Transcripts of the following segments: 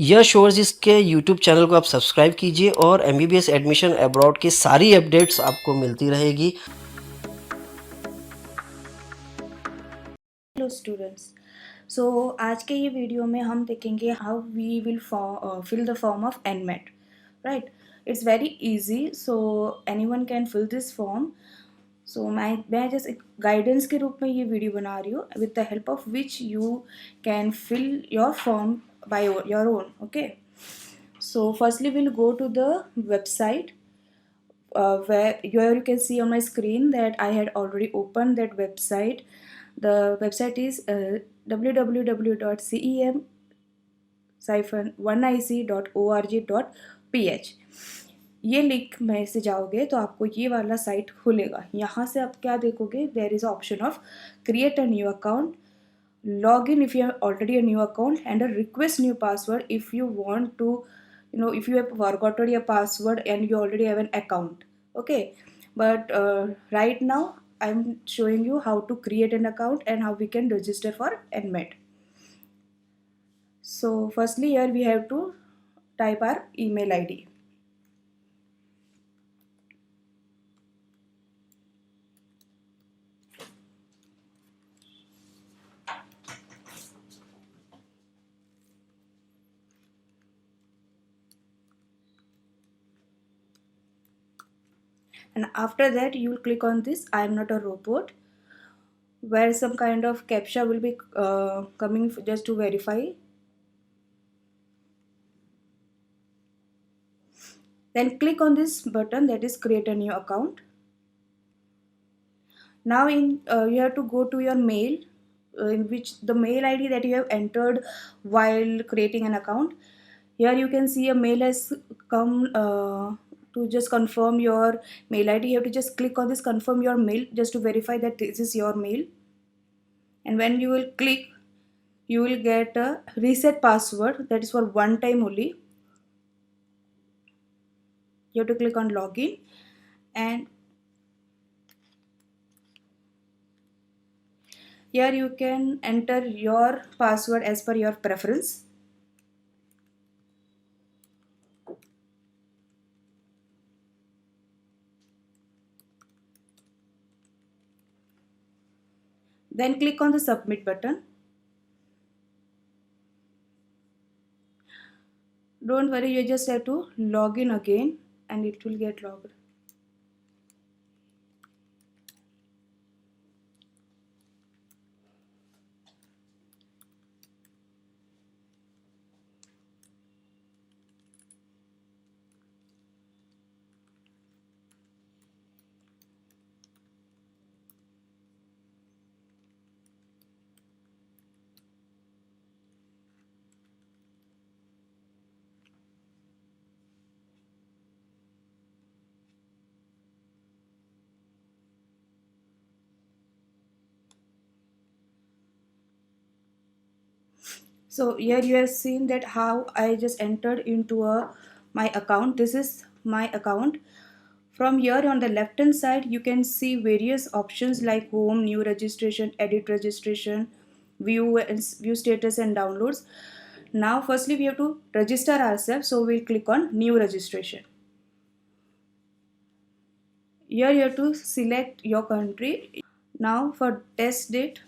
यश और इसके YouTube channel को आप सब्सक्राइब कीजिए और एमबीबीएस एडमिशन अब्रॉड की सारी अपडेट्स आपको मिलती रहेगी। हेलो स्टूडेंट्स, सो आज के ये वीडियो में हम देखेंगे how we will fill the form of NMAT. Right, it's very easy, so anyone can fill this form. So मैं जस्ट एक गाइडेंस के रूप में ये वीडियो बना रही हूँ with the help of which you can fill your form by your own. Okay, so firstly we'll go to the website where here you can see on my screen that I had already opened that website. The website is www.cem-1ic.org.ph. ये link में से जाओगे तो आपको ये वाला site खुलेगा। यहाँ से आप क्या देखोगे, there is option of create a new account, log in if you have already a new account, and a request new password if you want to, if you have forgotten your password and you already have an account. Okay, but right now I'm showing you how to create an account and how we can register for NMAT. So firstly here we have to type our email ID. And after that you will click on this I am not a robot, where some kind of captcha will be coming just to verify. Then click on this button, that is create a new account. Now you have to go to your mail, in which the mail ID that you have entered while creating an account. Here you can see a mail has come to just confirm your mail ID. You have to just click on this confirm your mail just to verify that this is your mail. And when you will click, you will get a reset password that is for one time only. You have to click on login, and here you can enter your password as per your preference. Then click on the submit button. Don't worry, you just have to log in again and it will get logged. So here you have seen that how I just entered into my account. This is my account. From here on the left hand side you can see various options like home, new registration, edit registration, view status and downloads. Now firstly we have to register ourselves, so we'll click on new registration. Here you have to select your country. Now for test date,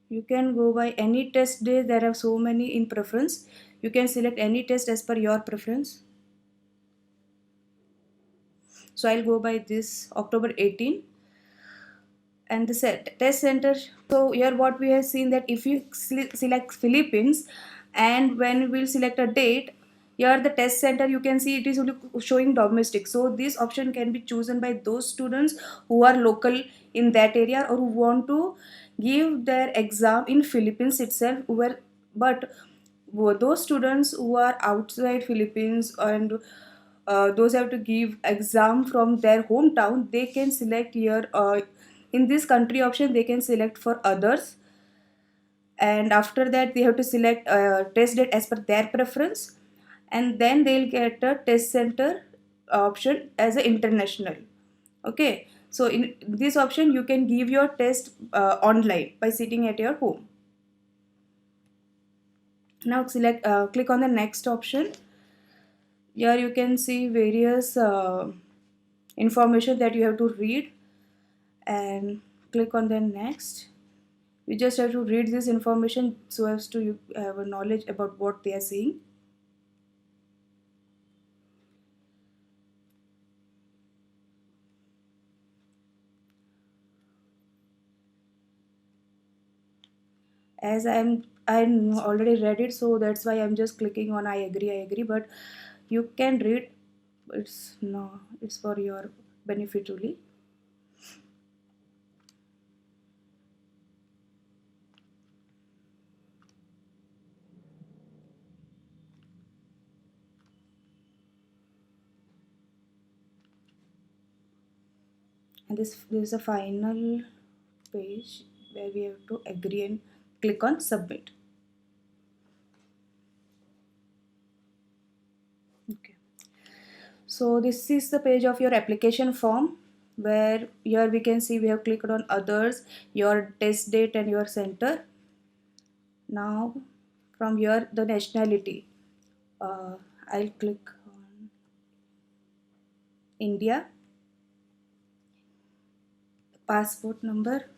you can go by any test day. There are so many in preference. You can select any test as per your preference. So I'll go by this October 18. And the test center. So here what we have seen, that if you select Philippines and when we'll select a date, here the test center you can see it is only showing domestic. So this option can be chosen by those students who are local in that area or who want to give their exam in Philippines itself, where but those students who are outside Philippines and those have to give exam from their hometown, they can select here in this country option they can select for others, and after that they have to select a test date as per their preference, and then they'll get a test center option as a international. Okay, so in this option you can give your test online by sitting at your home. Now select click on the next option. Here you can see various information that you have to read, and click on the next. You just have to read this information so as to you have a knowledge about what they are saying. As I'm already read it, so that's why I'm just clicking on I agree, but you can read. It's no, it's for your benefit only. And this is a final page where we have to agree and click on submit. Okay, so this is the page of your application form, where here we can see we have clicked on others, your test date and your center. Now from here the nationality, uh, I'll click on India. Passport number.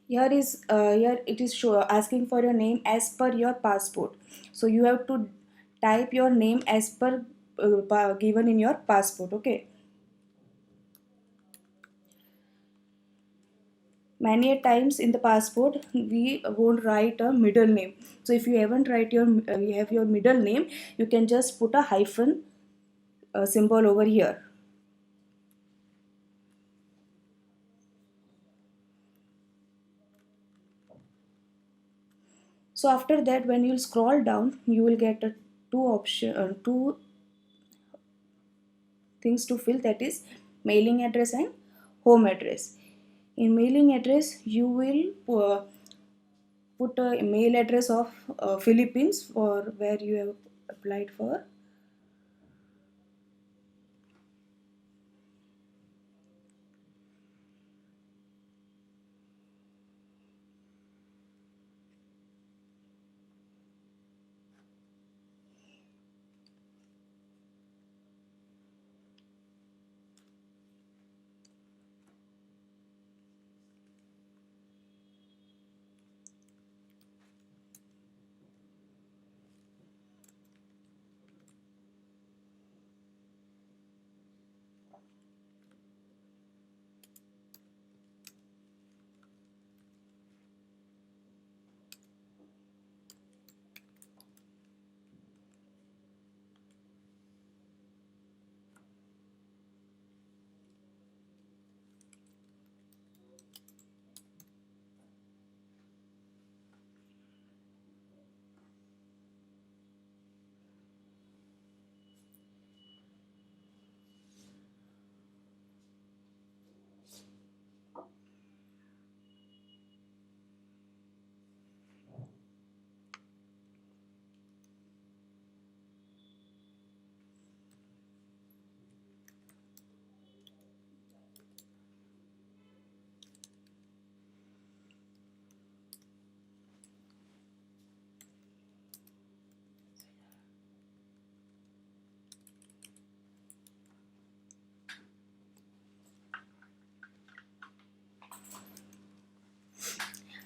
Here it is asking for your name as per your passport. So you have to type your name as per given in your passport. Okay. Many a times in the passport we won't write a middle name. So if you haven't write your you have your middle name, you can just put a hyphen symbol over here. So after that, when you scroll down, you will get two things to fill, that is mailing address and home address. In mailing address you will put a mail address of Philippines for where you have applied for.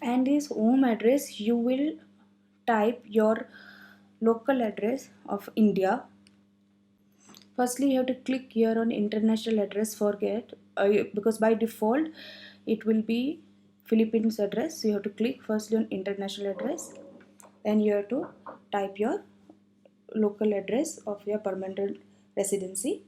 And this home address you will type your local address of India. Firstly, you have to click here on international address. Forget because by default it will be Philippines address. So you have to click firstly on international address. Then you have to type your local address of your permanent residency.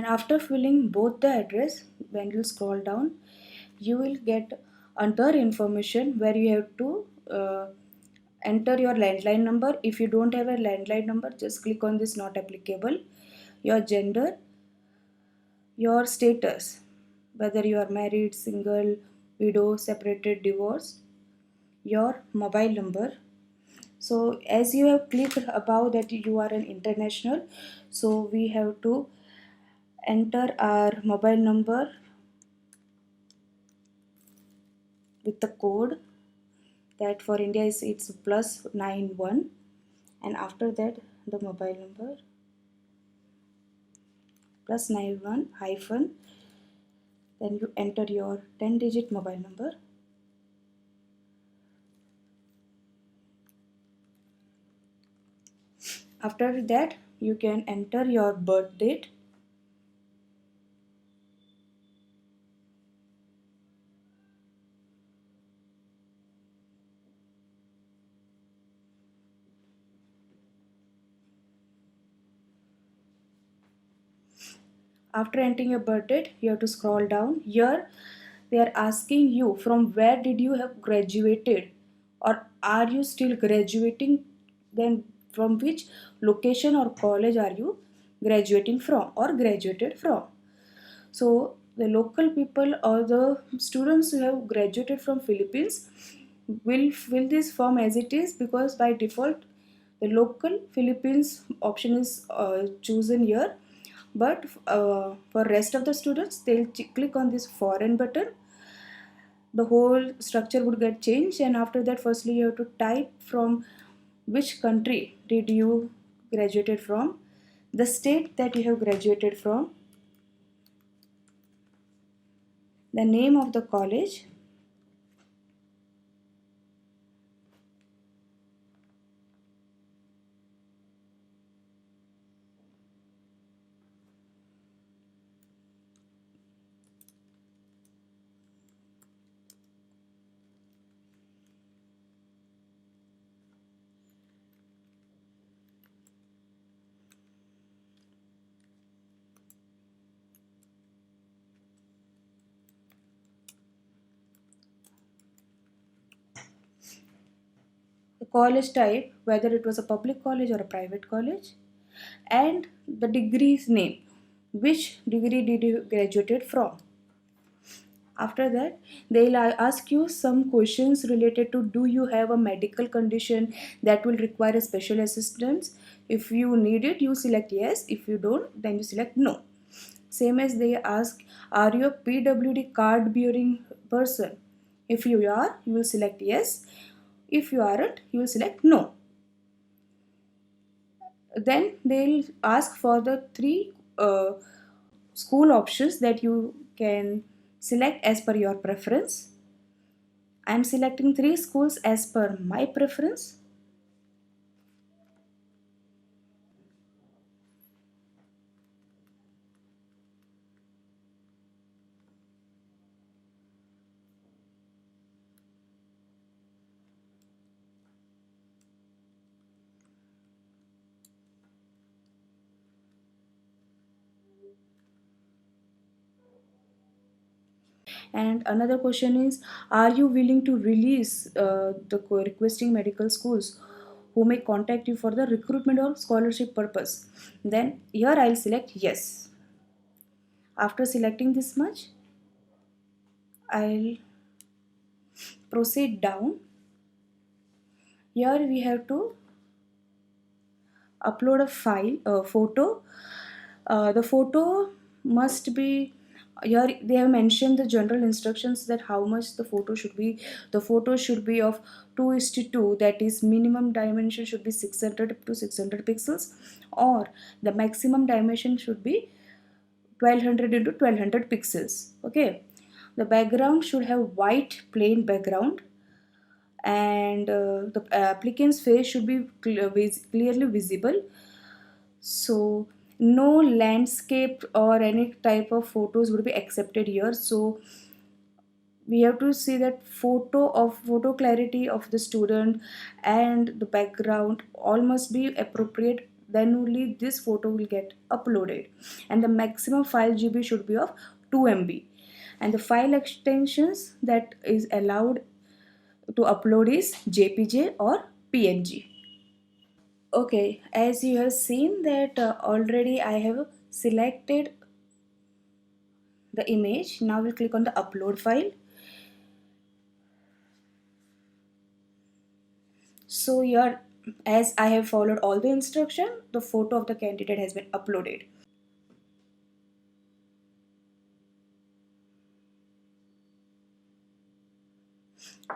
And after filling both the address, when you scroll down, you will get other information where you have to enter your landline number. If you don't have a landline number, just click on this not applicable, your gender, your status, whether you are married, single, widow, separated, divorced, your mobile number. So as you have clicked above that you are an international, so we have to enter our mobile number with the code that for India is it's +91, and after that the mobile number +91 hyphen, then you enter your 10-digit mobile number. After that you can enter your birth date. After entering your birth date, you have to scroll down. Here they are asking you from where did you have graduated, or are you still graduating, then from which location or college are you graduating from or graduated from. So the local people or the students who have graduated from Philippines will fill this form as it is, because by default the local Philippines option is chosen here. But for rest of the students, they'll click on this foreign button. The whole structure would get changed, and after that, firstly you have to type from which country did you graduated from, the state that you have graduated from, the name of the college, the college type, whether it was a public college or a private college, and the degree's name, which degree did you graduated from. After that, they'll ask you some questions related to do you have a medical condition that will require a special assistance. If you need it, you select yes. If you don't, then you select no. Same as they ask, are you a PWD card bearing person? If you are, you will select yes. If you aren't, you will select no. Then they'll ask for the three school options that you can select as per your preference. I am selecting three schools as per my preference. And another question is, are you willing to release the requesting medical schools who may contact you for the recruitment or scholarship purpose? Then here I'll select yes. After selecting this much, I'll proceed down. Here we have to upload a file, a photo. The photo must be, here they have mentioned the general instructions that how much the photo should be. The photo should be of 2:2, that is minimum dimension should be 600 to 600 pixels, or the maximum dimension should be 1200 into 1200 pixels. Okay, the background should have white plain background, and the applicant's face should be clearly visible. So no landscape or any type of photos would be accepted here. So we have to see that photo clarity of the student and the background all must be appropriate then only this photo will get uploaded. And the maximum file GB should be of 2 MB. And the file extensions that is allowed to upload is JPG or PNG. Okay, as you have seen that already I have selected the image. Now we'll click on the upload file. So here, as I have followed all the instruction, the photo of the candidate has been uploaded.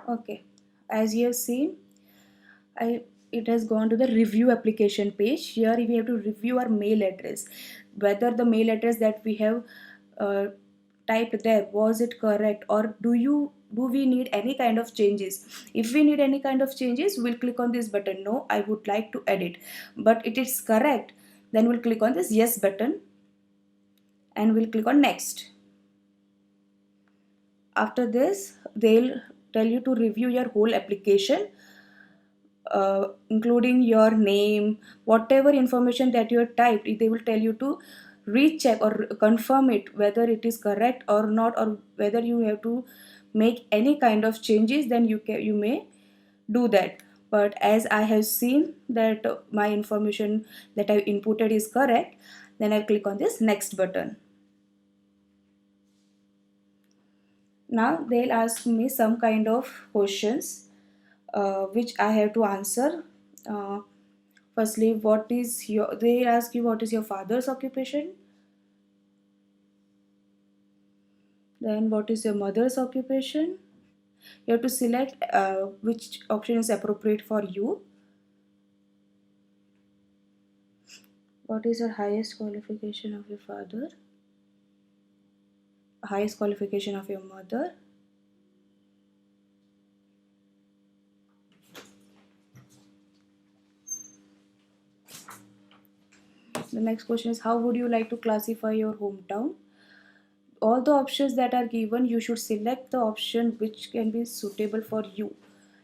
Okay, as you have seen, it has gone to the review application page. Here we have to review our mail address, whether the mail address that we have uh, typed there, was it correct, or do we need any kind of changes. If we need any kind of changes, we'll click on this button, no, I would like to edit. But it is correct, then we'll click on this yes button and we'll click on next. After this, they'll tell you to review your whole application, including your name, whatever information that you have typed. They will tell you to recheck or confirm it whether it is correct or not, or whether you have to make any kind of changes. Then you may do that. But as I have seen that my information that I inputted is correct, then I'll click on this next button. Now they'll ask me some kind of questions which I have to answer. Uh, Firstly, they ask you what is your father's occupation, then what is your mother's occupation. You have to select which option is appropriate for you. What is your highest qualification of your father, highest qualification of your mother. The next question is how would you like to classify your hometown. All the options that are given, you should select the option which can be suitable for you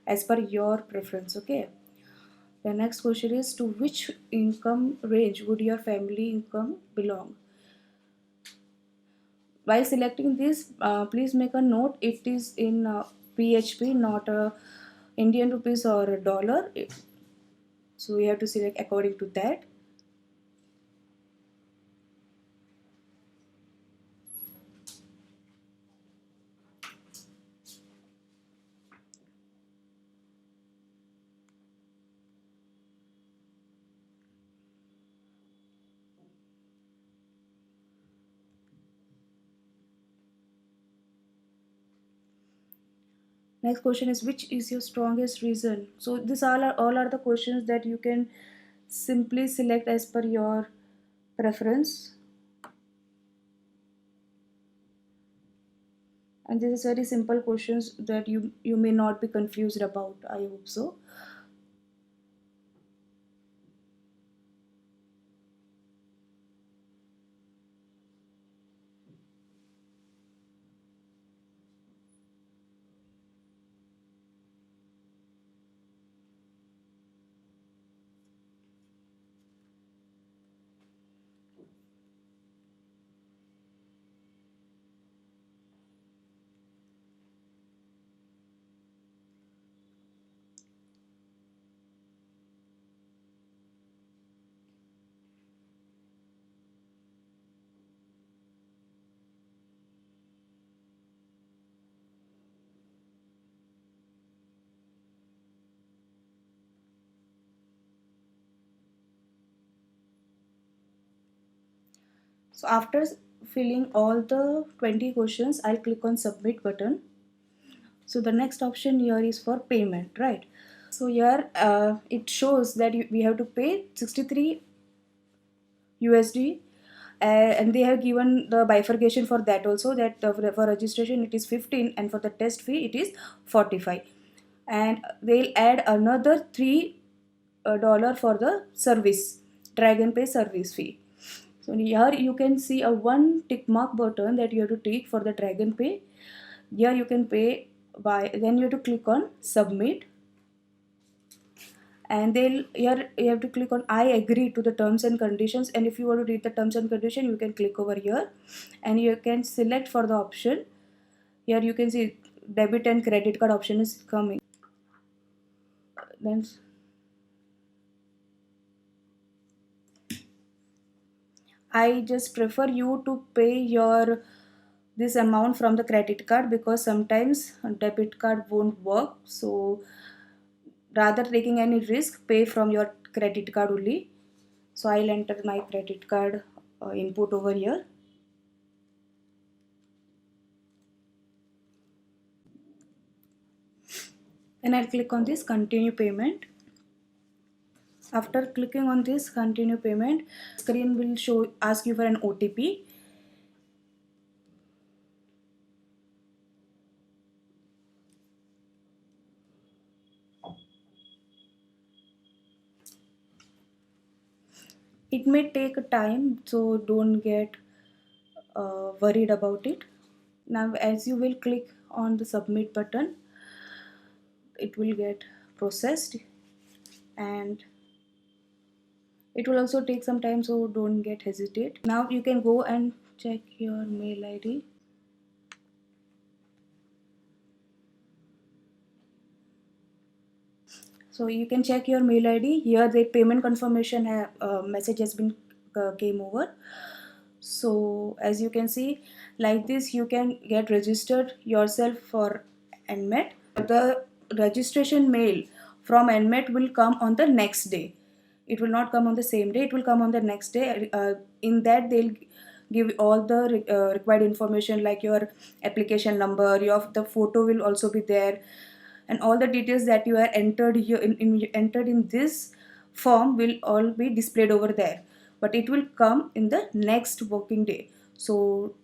as per your preference. Okay, the next question is to which income range would your family income belong. While selecting this, please make a note, it is in PHP, not Indian rupees or a dollar. So we have to select according to that. Next question is which is your strongest reason. So these all are the questions that you can simply select as per your preference. And this is very simple questions that you may not be confused about. I hope so. So after filling all the 20 questions, I'll click on submit button. So the next option here is for payment, right? So here it shows that we have to pay 63 USD, and they have given the bifurcation for that also, that for registration it is 15 and for the test fee it is 45, and they'll add another $3 for the service, Dragon Pay service fee. So here you can see a one tick mark button that you have to tick for the Dragon Pay. Here you can pay by, then you have to click on submit, and they'll here you have to click on I agree to the terms and conditions, and if you want to read the terms and condition, you can click over here and you can select for the option. Here you can see debit and credit card option is coming. Then I just prefer you to pay your this amount from the credit card, because sometimes debit card won't work. So rather taking any risk, pay from your credit card only. So I'll enter my credit card input over here. And I'll click on this continue payment. After clicking on this continue payment, screen will ask you for an OTP. It may take a time, so don't get worried about it. Now as you will click on the submit button, it will get processed, and it will also take some time, so don't get hesitate. Now you can go and check your mail ID. So you can check your mail ID. Here the payment confirmation message has been came over. So as you can see, like this you can get registered yourself for NMAT. The registration mail from NMAT will come on the next day. It will not come on the same day, it will come on the next day. In that they'll give all the required information, like your application number, the photo will also be there, and all the details that you are entered here entered in this form will all be displayed over there, but it will come in the next working day. So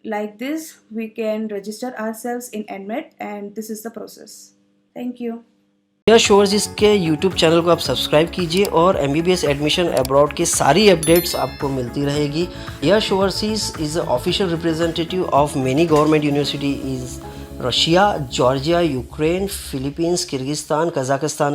like this we can register ourselves in NMAT, and this is the process. Thank you. यह shores इसके YouTube channel को आप subscribe कीजिए और MBBS admission abroad की सारी updates आपको मिलती रहेगी। यह shores is official representative of many government university is Russia, Georgia, Ukraine, Philippines, Kyrgyzstan, Kazakhstan